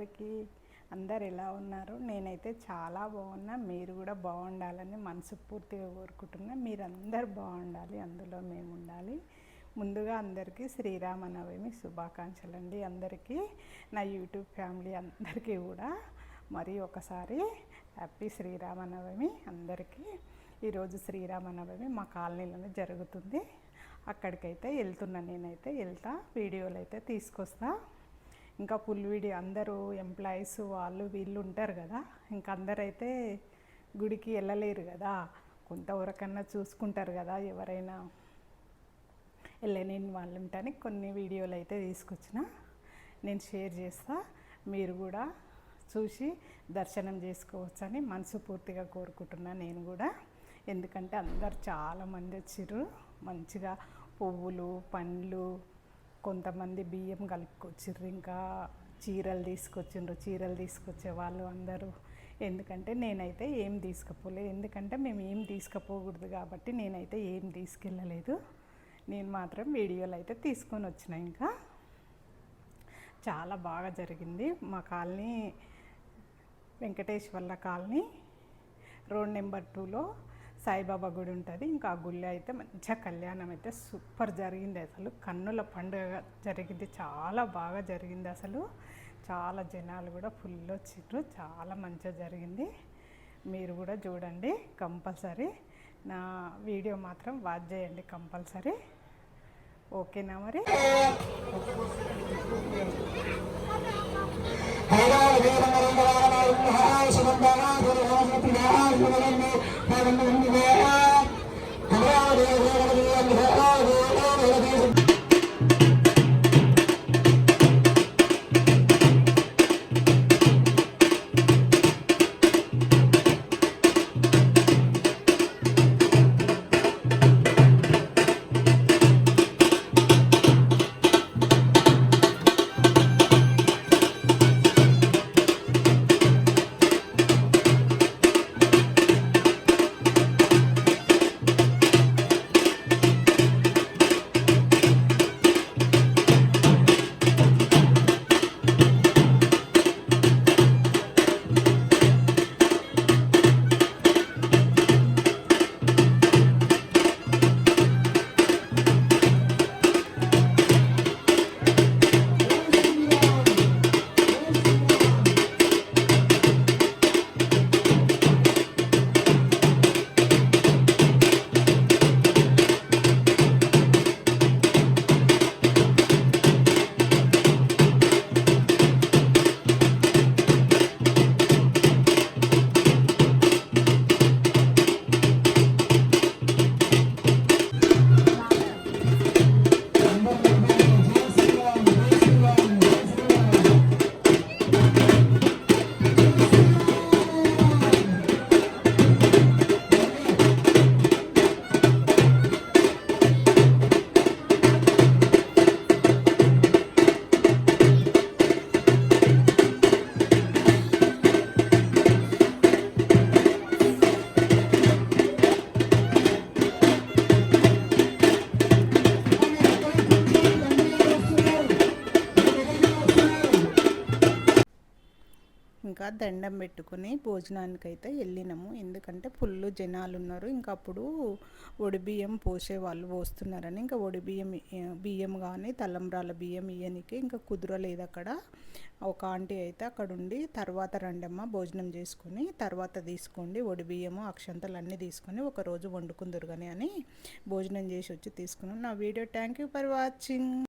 అందరికీ అందరు ఎలా ఉన్నారు? నేనైతే చాలా బాగున్నా. మీరు కూడా బాగుండాలని మనస్ఫూర్తిగా కోరుకుంటున్నా. మీరందరూ బాగుండాలి, అందులో మేము ఉండాలి. ముందుగా అందరికీ శ్రీరామనవమి శుభాకాంక్షలు అండి. అందరికీ నా యూట్యూబ్ ఫ్యామిలీ అందరికీ కూడా మరి ఒకసారి హ్యాపీ శ్రీరామనవమి అందరికీ. ఈరోజు శ్రీరామనవమి మా కాలనీలోనే జరుగుతుంది. అక్కడికైతే వెళ్తున్నా. నేనైతే వెళ్తా, వీడియోలు అయితే తీసుకొస్తా. ఇంకా ఫుల్ వీడియో అందరూ ఎంప్లాయీస్ వాళ్ళు వీళ్ళు ఉంటారు కదా, ఇంకా అందరైతే గుడికి వెళ్ళలేరు కదా, కొంతవరకన్నా చూసుకుంటారు కదా ఎవరైనా వెళ్ళలేని వాళ్ళు ఉంటారని కొన్ని వీడియోలు అయితే తీసుకొచ్చిన నేను షేర్ చేస్తా. మీరు కూడా చూసి దర్శనం చేసుకోవచ్చని మనస్ఫూర్తిగా కోరుకుంటున్నా నేను కూడా. ఎందుకంటే అందరు చాలామంది వచ్చిర్రు, మంచిగా పువ్వులు పండ్లు, కొంతమంది బియ్యం కలుపుకొచ్చిర్రు, ఇంకా చీరలు తీసుకొచ్చిండ్రు. చీరలు తీసుకొచ్చే వాళ్ళు అందరూ. ఎందుకంటే నేనైతే ఏం తీసుకుపోలేదు, ఎందుకంటే మేము ఏం తీసుకుపోకూడదు కాబట్టి నేనైతే ఏం తీసుకెళ్ళలేదు. నేను మాత్రం వీడియోలు అయితే తీసుకొని వచ్చిన. ఇంకా చాలా బాగా జరిగింది మా కాలనీ, వెంకటేశ్వర్ల కాలనీ, రోడ్ నెంబర్ 2లో సాయిబాబా గుడి ఉంటుంది. ఇంకా ఆ గుళ్ళో అయితే మంచిగా కళ్యాణం అయితే సూపర్ జరిగింది. అసలు కన్నుల పండుగ జరిగింది, చాలా బాగా జరిగింది. అసలు చాలా జనాలు కూడా ఫుల్ వచ్చిండ్రు, చాలా మంచిగా జరిగింది. మీరు కూడా చూడండి కంపల్సరీ. నా వీడియో మాత్రం వాచ్ చేయండి కంపల్సరీ. ఓకేనా మరి? ఇంకా దండం పెట్టుకుని భోజనానికి అయితే వెళ్ళినాము. ఎందుకంటే ఫుల్ జనాలు ఉన్నారు. ఇంకా అప్పుడు బియ్యం పోసే వాళ్ళు పోస్తున్నారని, ఇంకా బియ్యం కానీ తలంబ్రాల బియ్యం ఇయ్యనికి ఇంకా కుదరలేదు అక్కడ. ఒక ఆంటీ అయితే అక్కడ ఉండి తర్వాత రండమ్మ భోజనం చేసుకుని తర్వాత తీసుకోండి బియ్యము అక్షంతలు అన్నీ తీసుకొని ఒకరోజు వండుకుందరు కానీ అని భోజనం చేసి వచ్చి తీసుకున్నాం. నా video thank you for watching.